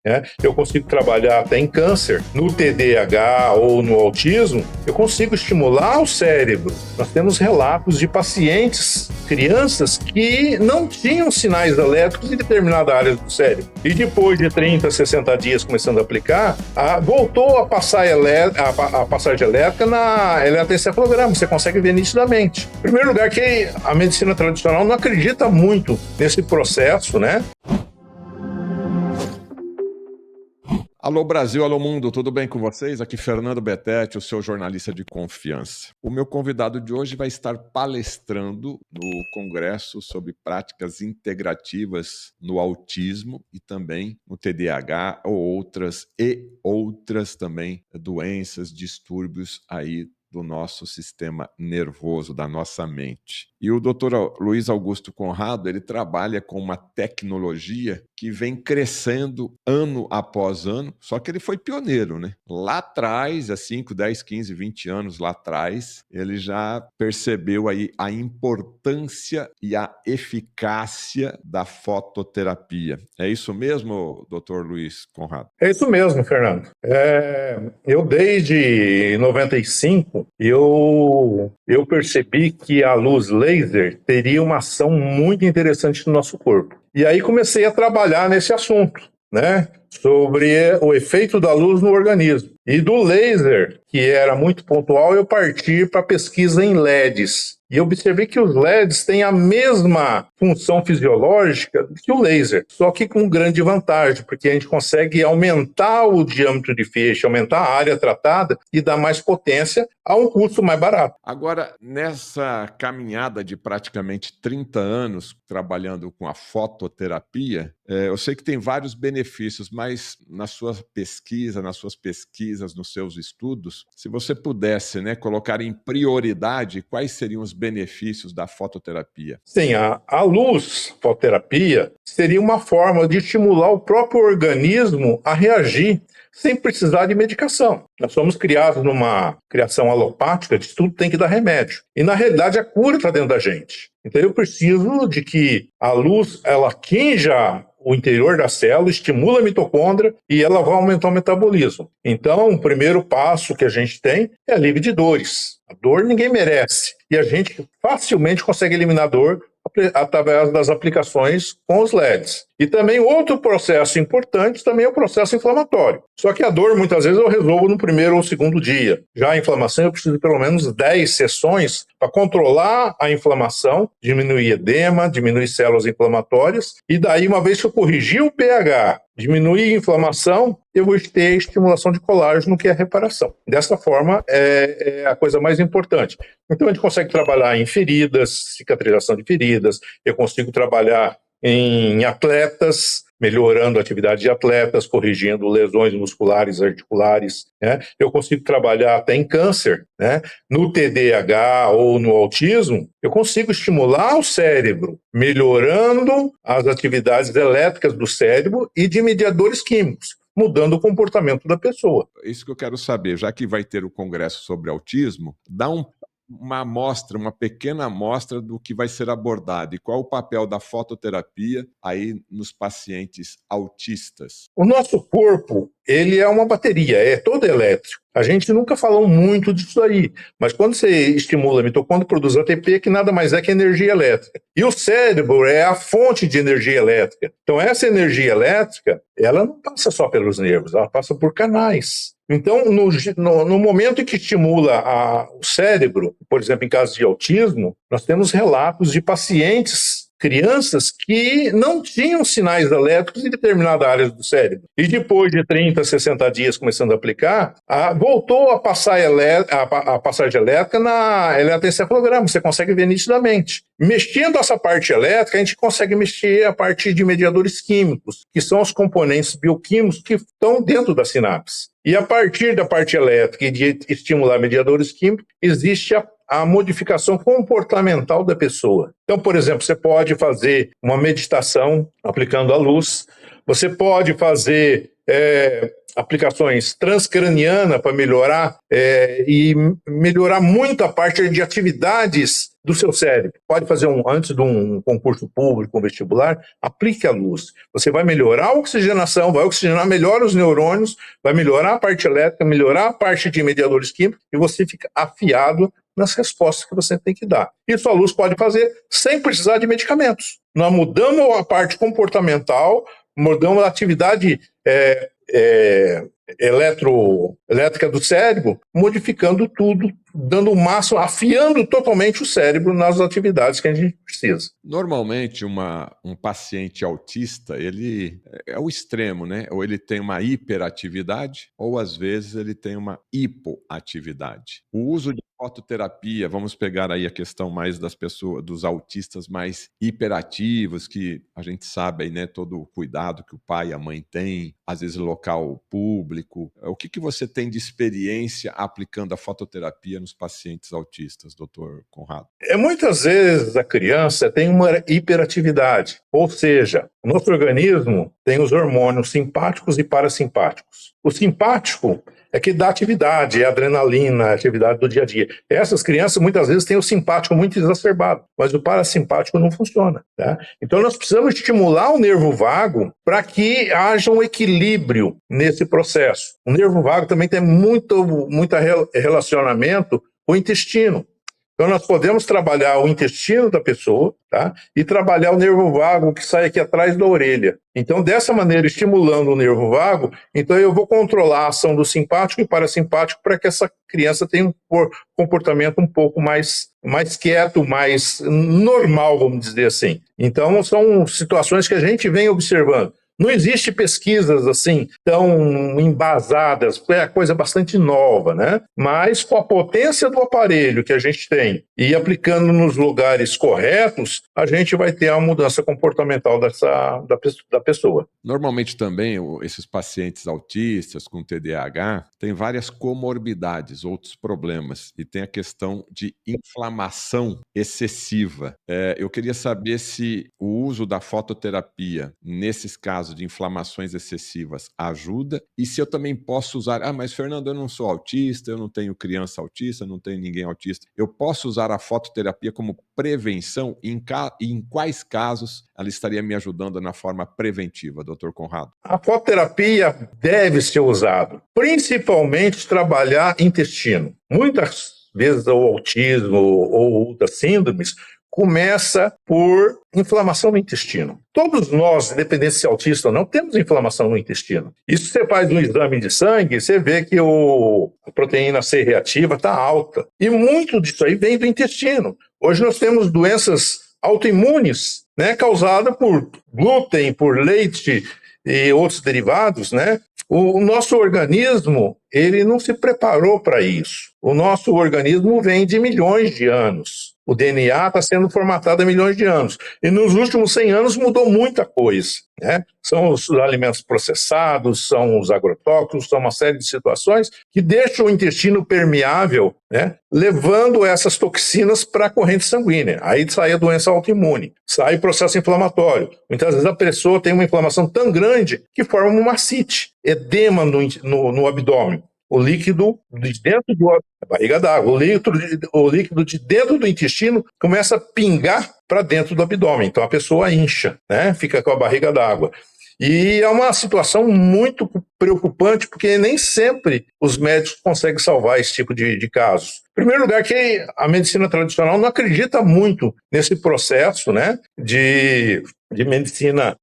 né? Eu consigo trabalhar até em câncer, no TDAH ou no autismo, eu consigo estimular o cérebro. Nós temos relatos de pacientes, crianças, que não tinham sinais elétricos em determinada área do cérebro. E depois de 30, 60 dias começando a aplicar, voltou a passar a passagem elétrica na eletroencefalograma. Você consegue ver nitidamente. Em primeiro lugar, que a medicina tradicional não acredita muito nesse processo, né? Alô Brasil, alô mundo, tudo bem com vocês? Aqui Fernando Betete, o seu jornalista de confiança. O meu convidado de hoje vai estar palestrando no Congresso sobre práticas integrativas no autismo e também no TDAH ou outras também doenças, distúrbios aí do nosso sistema nervoso, da nossa mente. E o Dr. Luiz Augusto Conrado, ele trabalha com uma tecnologia que vem crescendo ano após ano, só que ele foi pioneiro, né? Lá atrás, há 5, 10, 15, 20 anos lá atrás, ele já percebeu aí a importância e a eficácia da fototerapia. É isso mesmo, Dr. Luiz Conrado? É isso mesmo, Fernando. Eu desde 95, eu percebi que a luz laser teria uma ação muito interessante no nosso corpo. E aí comecei a trabalhar nesse assunto, né? Sobre o efeito da luz no organismo. E do laser, que era muito pontual, eu parti para pesquisa em LEDs. E observei que os LEDs têm a mesma função fisiológica que o laser, só que com grande vantagem, porque a gente consegue aumentar o diâmetro de feixe, aumentar a área tratada e dar mais potência a um custo mais barato. Agora, nessa caminhada de praticamente 30 anos trabalhando com a fototerapia, eu sei que tem vários benefícios, mas nas suas pesquisas, nos seus estudos, se você pudesse, né, colocar em prioridade quais seriam os benefícios da fototerapia? Sim, a luz, fototerapia, seria uma forma de estimular o próprio organismo a reagir sem precisar de medicação. Nós somos criados numa criação alopática, de tudo tem que dar remédio. E, na realidade, a cura está dentro da gente. Então, eu preciso de que a luz, ela atinja o interior da célula, estimula a mitocôndria e ela vai aumentar o metabolismo. Então, o primeiro passo que a gente tem é alívio de dores. A dor ninguém merece. E a gente facilmente consegue eliminar a dor através das aplicações com os LEDs. E também outro processo importante também é o processo inflamatório. Só que a dor, muitas vezes, eu resolvo no primeiro ou segundo dia. Já a inflamação, eu preciso de pelo menos 10 sessões para controlar a inflamação, diminuir edema, diminuir células inflamatórias, e daí, uma vez que eu corrigir o pH, diminuir a inflamação, eu vou ter estimulação de colágeno, que é a reparação. Dessa forma, é a coisa mais importante. Então, a gente consegue trabalhar em feridas, cicatrização de feridas, eu consigo trabalhar em atletas, melhorando a atividade de atletas, corrigindo lesões musculares, articulares, né? Eu consigo trabalhar até em câncer, né? No TDAH ou no autismo, eu consigo estimular o cérebro, melhorando as atividades elétricas do cérebro e de mediadores químicos, mudando o comportamento da pessoa. Isso que eu quero saber, já que vai ter o congresso sobre autismo, dá uma amostra, uma pequena amostra do que vai ser abordado e qual o papel da fototerapia aí nos pacientes autistas. O nosso corpo, ele é uma bateria, é todo elétrico. A gente nunca falou muito disso aí, mas quando você estimula a mitocôndria, produz ATP, que nada mais é que energia elétrica. E o cérebro é a fonte de energia elétrica. Então, essa energia elétrica, ela não passa só pelos nervos, ela passa por canais. Então, no momento em que estimula o cérebro, por exemplo, em caso de autismo, nós temos relatos de pacientes, crianças, que não tinham sinais elétricos em determinada área do cérebro. E depois de 30, 60 dias começando a aplicar, voltou a passar a passagem elétrica na eletroencefalograma. Você consegue ver nitidamente. Mexendo essa parte elétrica, a gente consegue mexer a parte de mediadores químicos, que são os componentes bioquímicos que estão dentro da sinapse. E a partir da parte elétrica e de estimular mediadores químicos, existe a modificação comportamental da pessoa. Então, por exemplo, você pode fazer uma meditação aplicando a luz, você pode fazer aplicações transcranianas para melhorar e melhorar muito a parte de atividades do seu cérebro. Pode fazer antes de um concurso público, um vestibular, aplique a luz. Você vai melhorar a oxigenação, vai oxigenar melhor os neurônios, vai melhorar a parte elétrica, melhorar a parte de mediadores químicos, e você fica afiado nas respostas que você tem que dar. Isso a luz pode fazer sem precisar de medicamentos. Nós mudamos a parte comportamental, mudamos a atividade elétrica do cérebro, modificando tudo, dando o máximo, afiando totalmente o cérebro nas atividades que a gente precisa. Normalmente, um paciente autista, ele é o extremo, né? Ou ele tem uma hiperatividade, ou às vezes ele tem uma hipoatividade. O uso de fototerapia, vamos pegar aí a questão mais das pessoas, dos autistas mais hiperativos, que a gente sabe aí, né, todo o cuidado que o pai e a mãe têm, às vezes local público. O que você tem de experiência aplicando a fototerapia nos pacientes autistas, doutor Conrado? Muitas vezes a criança tem uma hiperatividade, ou seja, o nosso organismo tem os hormônios simpáticos e parasimpáticos. O simpático é que dá atividade, é a adrenalina, a atividade do dia a dia. Essas crianças muitas vezes têm o simpático muito exacerbado, mas o parasimpático não funciona. Tá? Então nós precisamos estimular o nervo vago para que haja um equilíbrio nesse processo. O nervo vago também tem muito relacionamento com o intestino. Então, nós podemos trabalhar o intestino da pessoa, tá? E trabalhar o nervo vago que sai aqui atrás da orelha. Então, dessa maneira, estimulando o nervo vago, então eu vou controlar a ação do simpático e parasimpático para que essa criança tenha um comportamento um pouco mais quieto, mais normal, vamos dizer assim. Então, são situações que a gente vem observando. Não existe pesquisas assim tão embasadas, é coisa bastante nova, né? Mas com a potência do aparelho que a gente tem e aplicando nos lugares corretos, a gente vai ter a mudança comportamental da pessoa. Normalmente também esses pacientes autistas com TDAH têm várias comorbidades, outros problemas, e tem a questão de inflamação excessiva. Eu queria saber se o uso da fototerapia nesses casos de inflamações excessivas ajuda, e se eu também posso usar, mas Fernando, eu não sou autista, eu não tenho criança autista, não tenho ninguém autista, eu posso usar a fototerapia como prevenção, e em quais casos ela estaria me ajudando na forma preventiva, doutor Conrado? A fototerapia deve ser usada, principalmente trabalhar intestino. Muitas vezes o autismo ou outras síndromes começa por inflamação no intestino. Todos nós, independente se é autista ou não, temos inflamação no intestino. Isso você faz um exame de sangue, você vê que a proteína C reativa está alta. E muito disso aí vem do intestino. Hoje nós temos doenças autoimunes, né, causadas por glúten, por leite e outros derivados, né? O nosso organismo, ele não se preparou para isso. O nosso organismo vem de milhões de anos. O DNA está sendo formatado há milhões de anos. E nos últimos 100 anos mudou muita coisa, né? São os alimentos processados, são os agrotóxicos, são uma série de situações que deixam o intestino permeável, né? Levando essas toxinas para a corrente sanguínea. Aí sai a doença autoimune, sai o processo inflamatório. Muitas vezes a pessoa tem uma inflamação tão grande que forma uma ascite, edema no abdômen. O líquido de dentro da barriga d'água, o líquido de dentro do intestino começa a pingar para dentro do abdômen. Então a pessoa incha, né? Fica com a barriga d'água. E é uma situação muito preocupante, porque nem sempre os médicos conseguem salvar esse tipo de casos. Em primeiro lugar, que a medicina tradicional não acredita muito nesse processo, né, de medicina,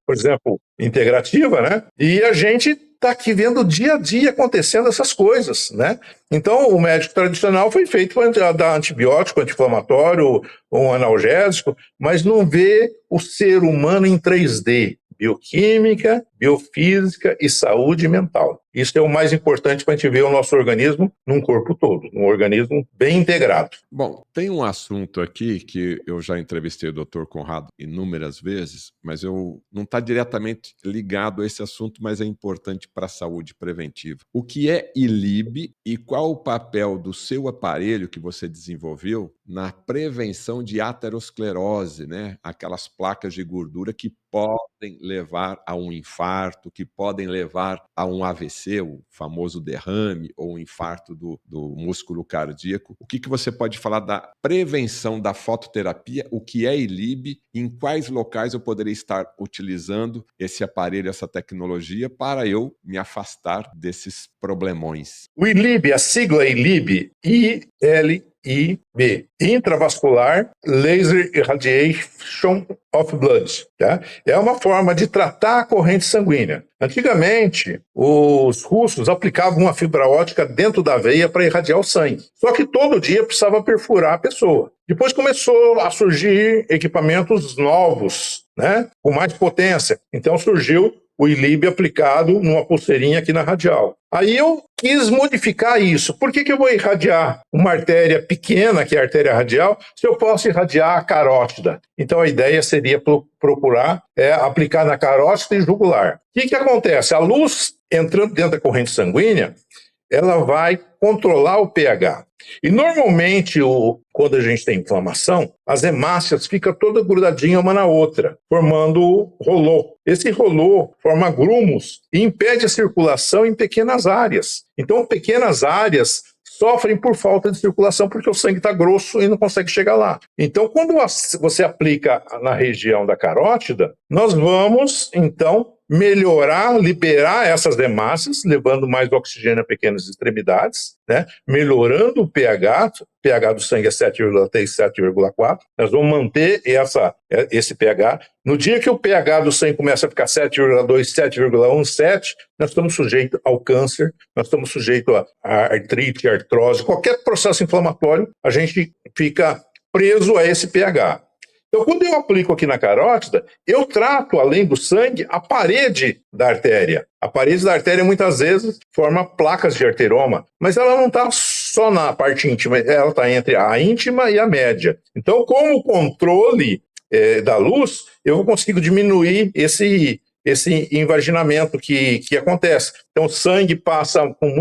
por exemplo, integrativa, né? E a gente está aqui vendo dia a dia acontecendo essas coisas, né? Então, o médico tradicional foi feito para dar antibiótico, anti-inflamatório, um analgésico, mas não vê o ser humano em 3D. Bioquímica, biofísica e saúde mental. Isso é o mais importante para a gente ver o nosso organismo num corpo todo, num organismo bem integrado. Bom, tem um assunto aqui que eu já entrevistei o Dr. Conrado inúmeras vezes, mas eu não está diretamente ligado a esse assunto, mas é importante para a saúde preventiva. O que é ILIB e qual o papel do seu aparelho que você desenvolveu na prevenção de aterosclerose, né? Aquelas placas de gordura que podem levar a um infarto, que podem levar a um AVC, o famoso derrame, ou um infarto do músculo cardíaco. O que você pode falar da prevenção da fototerapia, o que é ILIB, em quais locais eu poderia estar utilizando esse aparelho, essa tecnologia, para eu me afastar desses problemões? O ILIB, a sigla ILIB, ILIB, Intravascular Laser Irradiation of Blood, tá? É uma forma de tratar a corrente sanguínea. Antigamente, os russos aplicavam uma fibra ótica dentro da veia para irradiar o sangue. Só que todo dia precisava perfurar a pessoa. Depois começou a surgir equipamentos novos, né, com mais potência. Então surgiu o ILIB aplicado numa pulseirinha aqui na radial. Aí eu quis modificar isso. Por que eu vou irradiar uma artéria pequena, que é a artéria radial, se eu posso irradiar a carótida? Então a ideia seria procurar aplicar na carótida e jugular. O que acontece? A luz entrando dentro da corrente sanguínea, ela vai controlar o pH. E normalmente, quando a gente tem inflamação, as hemácias ficam todas grudadinhas uma na outra, formando rolô. Esse rolô forma grumos e impede a circulação em pequenas áreas. Então, pequenas áreas sofrem por falta de circulação porque o sangue está grosso e não consegue chegar lá. Então, quando você aplica na região da carótida, nós vamos, então, melhorar, liberar essas hemácias, levando mais oxigênio a pequenas extremidades, né? Melhorando o pH do sangue é 7,3, 7,4, nós vamos manter esse pH. No dia que o pH do sangue começa a ficar 7,2, 7,1, 7, nós estamos sujeitos ao câncer, nós estamos sujeitos a artrite, artrose, qualquer processo inflamatório, a gente fica preso a esse pH. Então, quando eu aplico aqui na carótida, eu trato, além do sangue, a parede da artéria. A parede da artéria, muitas vezes, forma placas de arteroma, mas ela não está só na parte íntima, ela está entre a íntima e a média. Então, com o controle da luz, eu consigo diminuir esse invaginamento que acontece. Então, o sangue passa com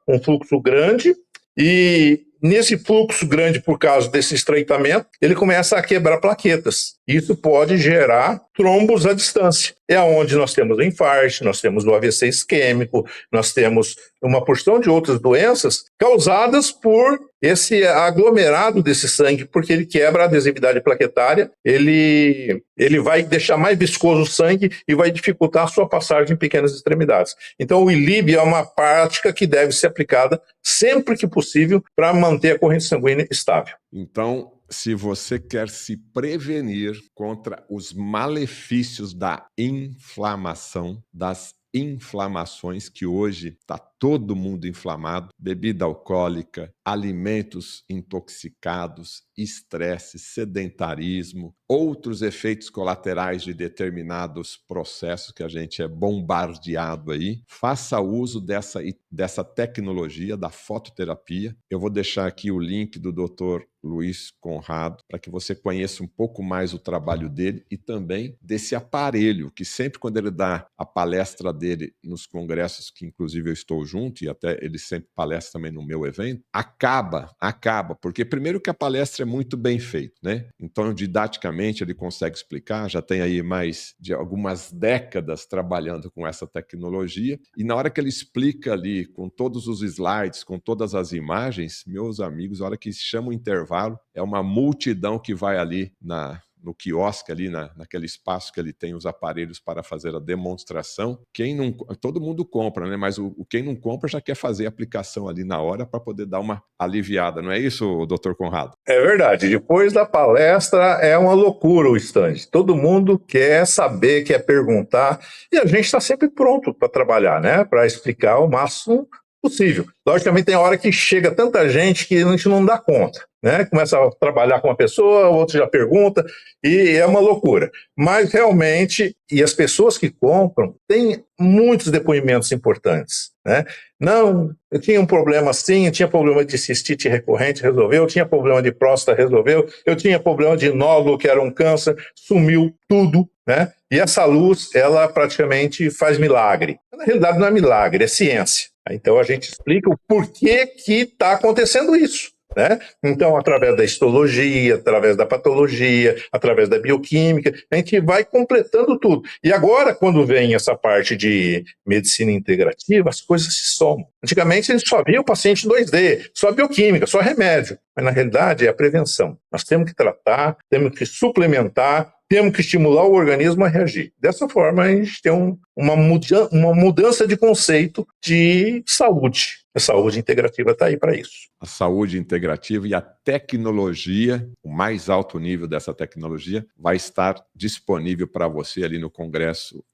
um fluxo grande e nesse fluxo grande, por causa desse estreitamento, ele começa a quebrar plaquetas. Isso pode gerar trombos à distância. É onde nós temos o infarto, nós temos o AVC isquêmico, nós temos uma porção de outras doenças causadas por esse aglomerado desse sangue, porque ele quebra a adesividade plaquetária, ele vai deixar mais viscoso o sangue e vai dificultar a sua passagem em pequenas extremidades. Então, o ILIB é uma prática que deve ser aplicada sempre que possível para manter a corrente sanguínea estável. Então, se você quer se prevenir contra os malefícios da inflamação, das inflamações, que hoje está todo mundo inflamado, bebida alcoólica, alimentos intoxicados, estresse, sedentarismo, outros efeitos colaterais de determinados processos que a gente é bombardeado aí, faça uso dessa tecnologia da fototerapia. Eu vou deixar aqui o link do Dr. Luiz Conrado, para que você conheça um pouco mais o trabalho dele e também desse aparelho, que sempre quando ele dá a palestra dele nos congressos, que inclusive eu estou junto, e até ele sempre palestra também no meu evento, acaba, porque primeiro que a palestra é muito bem feita, né? Então, didaticamente, ele consegue explicar, já tem aí mais de algumas décadas trabalhando com essa tecnologia, e na hora que ele explica ali, com todos os slides, com todas as imagens, meus amigos, a hora que chama o intervalo, é uma multidão que vai ali no quiosque, ali naquele espaço que ele tem os aparelhos para fazer a demonstração. Todo mundo compra, né? Mas quem não compra já quer fazer a aplicação ali na hora para poder dar uma aliviada. Não é isso, doutor Conrado? É verdade. Depois da palestra é uma loucura o stand. Todo mundo quer saber, quer perguntar, e a gente está sempre pronto para trabalhar, né? Para explicar o máximo possível. Logicamente tem hora que chega tanta gente que a gente não dá conta, né? Começa a trabalhar com uma pessoa, o outro já pergunta, e é uma loucura. Mas realmente, e as pessoas que compram, têm muitos depoimentos importantes, né? Não, eu tinha um problema assim, eu tinha problema de cistite recorrente, resolveu, eu tinha problema de próstata, resolveu, eu tinha problema de nódulo, que era um câncer, sumiu tudo, né? E essa luz, ela praticamente faz milagre. Na realidade não é milagre, é ciência. Então a gente explica o porquê que está acontecendo isso. né? Então, através da histologia, através da patologia, através da bioquímica, a gente vai completando tudo. E agora, quando vem essa parte de medicina integrativa, as coisas se somam. Antigamente, a gente só via o paciente em 2D, só bioquímica, só remédio. Mas, na realidade, é a prevenção. Nós temos que tratar, temos que suplementar, temos que estimular o organismo a reagir. Dessa forma, a gente tem uma mudança de conceito de saúde. A saúde integrativa está aí para isso. A saúde integrativa e a tecnologia, o mais alto nível dessa tecnologia, vai estar disponível para você ali no Congresso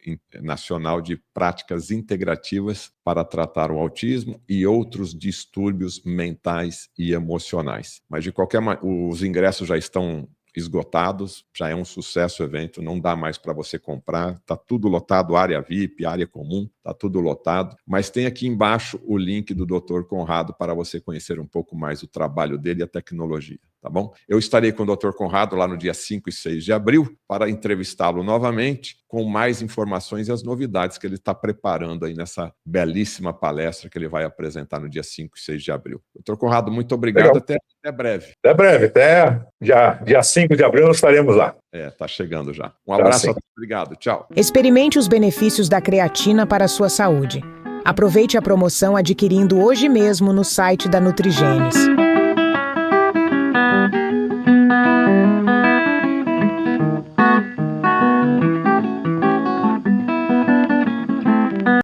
Nacional de Práticas Integrativas para tratar o autismo e outros distúrbios mentais e emocionais. Mas, de qualquer maneira, os ingressos já estão esgotados, já é um sucesso o evento, não dá mais para você comprar, está tudo lotado, área VIP, área comum, está tudo lotado, mas tem aqui embaixo o link do Dr. Conrado para você conhecer um pouco mais o trabalho dele e a tecnologia, tá bom? Eu estarei com o Dr. Conrado lá no dia 5 e 6 de abril para entrevistá-lo novamente com mais informações e as novidades que ele está preparando aí nessa belíssima palestra que ele vai apresentar no dia 5 e 6 de abril. Dr. Conrado, muito obrigado, até breve. Até breve, até dia 5 de abril nós estaremos lá. Tá chegando já. Um abraço a todos, obrigado, tchau. Experimente os benefícios da creatina para a sua saúde. Aproveite a promoção adquirindo hoje mesmo no site da Nutrigenes.